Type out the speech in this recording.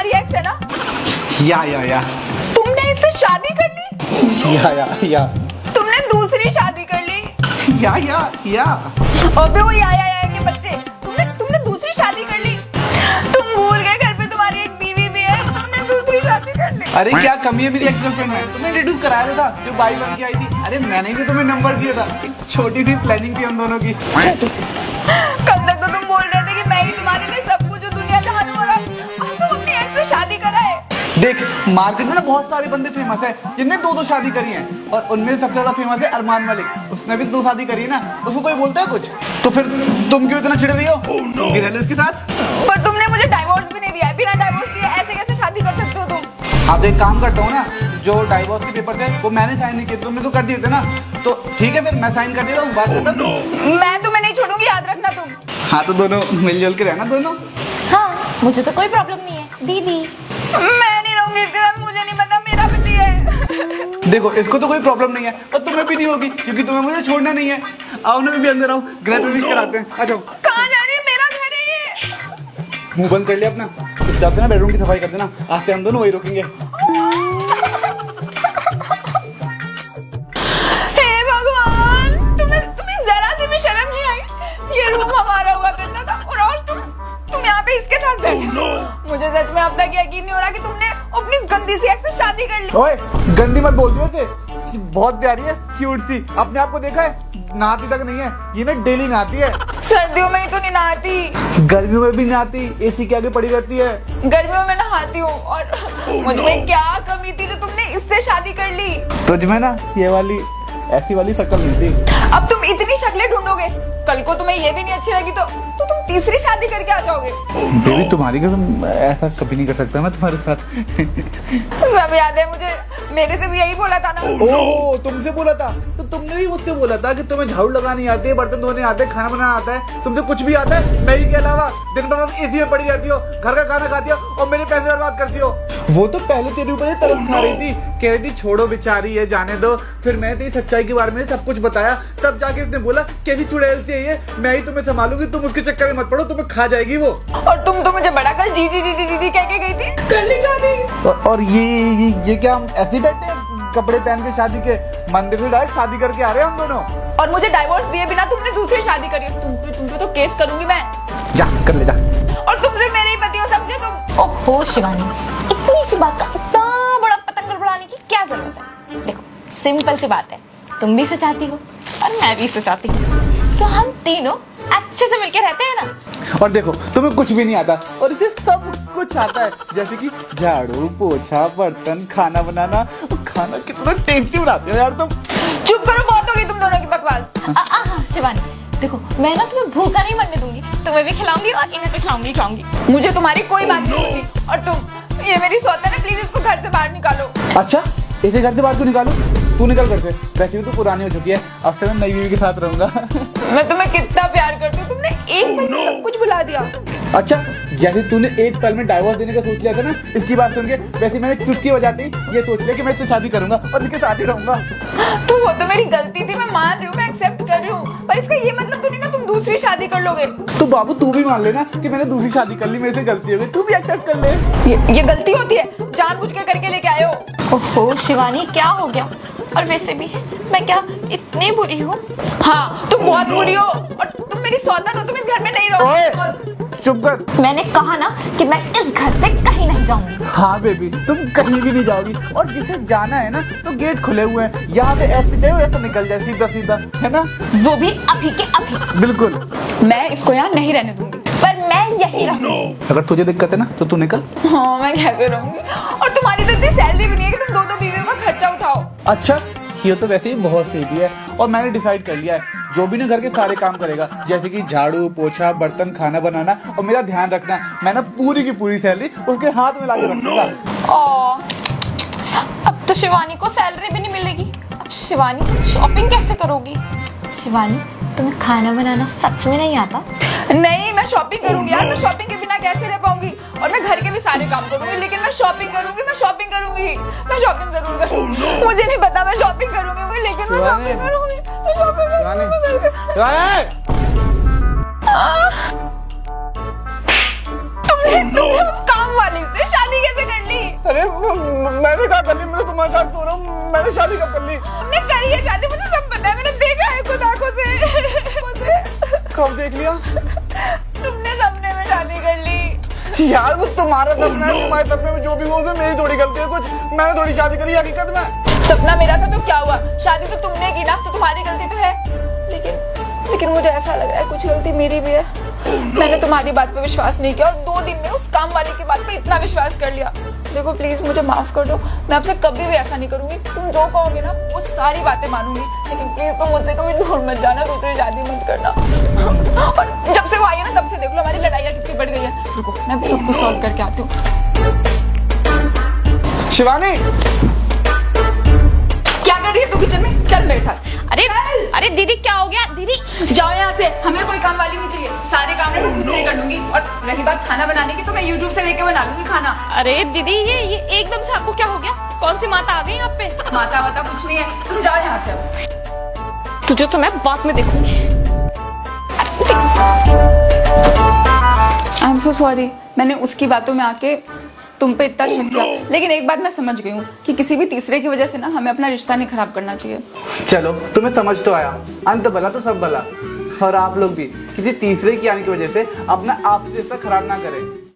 तुम्हारी एक्स है ना? या तुमने इससे शादी कर ली? या तुमने दूसरी शादी कर ली? या अबे वो या के बच्चे, तुमने दूसरी शादी कर ली? तुम भूल गए घर पे तुम्हारी एक बीवी भी है, तुमने दूसरी शादी कर ली? अरे क्या कमी है मेरी एक्स गर्लफ्रेंड में? तुमने इंट्रोड्यूस कराया था जो बाई बन के आई थी। अरे मैंने ही तो तुम्हें नंबर दिया था। एक छोटी सी प्लानिंग थी हम दोनों की। छोटी सी। कल तक तो तुम बोल रहे थे कि मैं ही तुम्हारे लिए सब कुछ दुनिया जहान हूँ, और अब तुम अपनी एक्स से शादी करा है। देख मार्केट में ना बहुत सारे बंदे फेमस है जिनने दो शादी करी है, और उनमें सबसे ज्यादा फेमस है अरमान मलिक। उसने भी 2 शादी करी है ना, उसको कोई बोलता है कुछ? तो फिर तुम क्यों इतना चिढ़ रही हो? तुम भी रह लो इसके साथ। पर तुमने मुझे डाइवोर्स भी नहीं दिया है, बिना डाइवोर्स दिए ऐसे कैसे शादी कर सकते हो तुम? हाँ तो एक काम करता हूँ ना, जो डाइवोर्स के पेपर थे वो मैंने साइन नहीं किए, तुमने तो कर दिए थे ना, तो ठीक है फिर मैं साइन कर देता हूँ, बात खत्म। मैं तुम्हें नहीं छोड़ूंगी, याद रखना तुम। हाँ तो दोनों मिलजुल के रहना दोनों। हाँ मुझे तो कोई प्रॉब्लम नहीं है दीदी। मैं नहीं रहूंगी इसके साथ, मुझे नहीं पता, मेरा पति है। देखो इसको तो कोई प्रॉब्लम नहीं है और तुम्हें भी नहीं होगी, क्योंकि तुम्हें मुझे छोड़ना नहीं है। आओ ना भी अंदर आओ, ग्रह प्रवेश कराते हैं। आ जाओ। कहाँ जा रही है? मेरा घर है ये। मुंह बंद कर लिया अपना, चुपचाप से ना बेडरूम की सफाई कर देना। आज से हम दोनों वही रुकेंगे। हे भगवान, तुम्हें जरा सी भी शर्म नहीं आई? ये रूम हमारा हुआ करता था और आज तुम यहाँ पे इसके साथ बैठे हो। मुझे सच में अब तक यकीन नहीं हो रहा कि तुमने अपनी इस गंदी सी एक्स से शादी कर ली। ओए गंदी मत बोल दियो उसे, बहुत प्यारी है, क्यूट सी। अपने आप को देखा है? नहाती तक नहीं है, ये ना डेली नहाती है। सर्दियों में ही तो नहीं नहाती, गर्मियों में भी नहाती, एसी के आगे पड़ी रहती है। गर्मियों में नहाती हूँ। और मुझ में क्या कमी थी जो तुमने इससे शादी कर ली? तुझमें ना ये वाली ऐसी वाली शक्ल नहीं थी। अब तुम इतनी शक्लें ढूंढोगे, कल को तुम्हें ये भी नहीं अच्छी लगी तो तुम तीसरी शादी करके आ जाओगे। बेबी तुम्हारी कसम ऐसा कभी नहीं कर सकता मैं तुम्हारे साथ। सब याद है मुझे, मेरे से भी यही बोला था ना। ओ तुमसे बोला था? तो तुमने भी मुझसे बोला था कि तुम्हें झाड़ू लगानी आती है, बर्तन धोने आते हैं, खाना बनाना आता है, तुमसे कुछ भी आता है? मैं ही के अलावा दिन भर बस एसी में पड़ी रहती हो, घर का खाना खाती हो और मेरे पैसे बर्बाद करती हो। वो तो पहले तेरे ऊपर ही तरस खा रही थी, कह रही थी छोड़ो बेचारी है, जाने दो। फिर मैं तेरी सच्चाई के बारे में सब कुछ बताया, तब जाके उसने बोला कैसी चुड़ैल सी है ये, मैं ही तुम्हें संभालूंगी, तुम उसके चक्कर में मत पड़ो, तुम्हें खा जाएगी वो। और तुम तो मुझे बड़ा कर जी जी जी जी जी कह के गई थी, कर ली शादी। और ये क्या हम ऐसे ही बैठे हैं कपड़े पहन के शादी के? मंदिर में डायरेक्ट शादी करके आ रहे हैं हम दोनों। और मुझे डाइवोर्स दिए बिना तुमने दूसरी शादी करी। तुम पे तो केस करूंगी मैं। जा कर ले जा। और तुम सिर्फ मेरे ही पति हो, समझे तुम? ओहो शिवानी, इतनी सी बात का इतना बड़ा पतंग गड़बड़ाने की क्या जरूरत है? देखो सिंपल सी बात है, तुम भी इसे चाहती हो और मैं भी इसे चाहती हूँ, तो हम तीनों अच्छे से मिलके रहते हैं ना। और देखो तुम्हें कुछ भी नहीं आता और इसे सब कुछ आता है, जैसे कि झाड़ू पोछा बर्तन खाना बनाना। और खाना कितना टेस्टी बनाते हो यार तुम। चुप करो, बहुत हो गई तुम दोनों की बकवास। शिवानी देखो, मैं ना तुम्हें भूखा नहीं मरने दूंगी, तुम्हें भी खिलाऊंगी और इन्हें भी खिलाऊंगी। मुझे तुम्हारी कोई बात नहीं सुननी। और तुम, ये मेरी सौतेन है, प्लीज इसको घर से बाहर निकालो। अच्छा इसे घर से बाहर क्यों निकालू? तू निकल कर से, वैसे भी तू पुरानी हो चुकी है, अब से मैं नई बीवी के साथ रहूंगा। मैं तुम्हें कितना प्यार करती हूँ, तुमने एक पल में सब कुछ भुला दिया। अच्छा जैसे तूने एक पल में डाइवोर्स देने का सोच लिया था ना इसकी बात सुन के, वैसे मैंने चुटकी बजाते ही ये सोच लिया कि मैं इससे शादी करूंगा और इसके साथ ही रहूंगा। तो वो तो मेरी गलती थी, मैं मान रही हूँ, मैं एक्सेप्ट कर रही हूँ, पर इसका ये मतलब तो नहीं ना तुम दूसरी शादी कर लोगे। तो बाबू तू भी मान लेना कि मैंने दूसरी शादी कर ली, मेरे से गलती हो गई, तू भी एक्सेप्ट कर ले। ये गलती होती है, जानबूझ के करके लेके आए हो। ओहो शिवानी क्या हो गया? और वैसे भी मैं क्या इतनी बुरी हूँ? हाँ तुम बहुत बुरी हो और तुम मेरी सौतन हो, तुम इस घर में नहीं रहो। चुप कर। मैंने कहा ना कि मैं इस घर से कहीं नहीं जाऊंगी। हाँ बेबी तुम कहीं भी नहीं जाओगी, और जिसे जाना है ना तो गेट खुले हुए हैं, यहाँ से ऐसे जाओ ऐसे निकल जाए सीधा सीधा, है ना? वो भी अभी के अभी। बिल्कुल। मैं इसको यहाँ नहीं रहने दूंगी। पर मैं यही रहूंगी। अगर तुझे दिक्कत है ना तो तू निकल। हाँ मैं कैसे रहूंगी? और तुम्हारी तो इतनी सैलरी भी नहीं है कि तुम दो बीवियों का खर्चा उठाओ। अच्छा ये तो वैसे ही बहुत सीधी है, और मैंने डिसाइड कर लिया है जो भी ना घर के सारे काम करेगा, जैसे कि झाड़ू पोछा बर्तन खाना बनाना और मेरा ध्यान रखना, मैं ना पूरी की पूरी सैलरी उसके हाथ में लाके रखूंगा। अब तो शिवानी को सैलरी भी नहीं मिलेगी, अब शिवानी शॉपिंग कैसे करोगी? शिवानी तुम्हें खाना बनाना सच में नहीं आता? नहीं मैं शॉपिंग करूंगी यार, मैं शॉपिंग के बिना कैसे रह पाऊंगी? और मैं घर के भी सारे काम करूंगी, लेकिन मैं शॉपिंग करूंगी, मैं शॉपिंग जरूर करूंगी। मुझे नहीं पता, मैं शॉपिंग करूंगी, लेकिन मैं शॉपिंग करूंगी। तुमने उस काम वाली से शादी कर ली? मैं तुम्हारे साथ सो रहा हूँ, मैंने शादी कब कर ली? हमने करी है शादी, मुझे सब पता है, मैंने देखा है खुद आंखों से। कब देख लिया? तुमने सपने में शादी कर ली। यार वो तुम्हारा सपना है, तुम्हारे सपने में जो भी हो उसमें मेरी थोड़ी गलती है कुछ। मैंने थोड़ी शादी करी हकीकत में। सपना मेरा था तो क्या हुआ, शादी तो तुमने की ना, तो तुम्हारी गलती तो है। लेकिन मुझे ऐसा लग रहा है कुछ गलती मेरी भी है। मैंने तुम्हारी बात पे विश्वास नहीं किया और 2 दिन में उस काम वाली की बात पे इतना विश्वास कर लिया। देखो प्लीज मुझे माफ कर दो, मैं आपसे कभी भी ऐसा नहीं करूंगी। तुम जो कहोगे ना वो सारी बातें मानूंगी, लेकिन प्लीज तुम मुझसे कभी दूर मत जाना, दूसरी शादी मत करना। और जब से वो आई है ना तब से देख लो हमारी लड़ाइयाँ कितनी बढ़ गई है। रुको मैं भी सब कुछ सॉल्व करके आती हूँ। शिवानी क्या कर रही है तू किचन में? चल मेरे साथ। अरे दीदी क्या हो गया? दीदी जाओ यहाँ से, हमें कोई काम वाली नहीं चाहिए, सारे काम मैं खुद से ही कर लूंगी। और रही बात खाना बनाने की तो मैं YouTube से देख के बना लूंगी खाना। अरे दीदी ये एकदम से आपको क्या हो गया? कौन सी माता आ गई यहाँ पे? माता वाता कुछ नहीं है, तुम जाओ यहाँ से। तुझे तो मैं बाद में देखूंगी। आई एम सो सॉरी, मैंने उसकी बातों में आके तुम पे इतना शक किया, लेकिन एक बात मैं समझ गई हूँ कि किसी भी तीसरे की वजह से ना हमें अपना रिश्ता नहीं खराब करना चाहिए। चलो तुम्हें समझ तो आया, अंत भला तो सब भला। और आप लोग भी किसी तीसरे की आने की वजह से अपना आपसी रिश्ता खराब ना करें।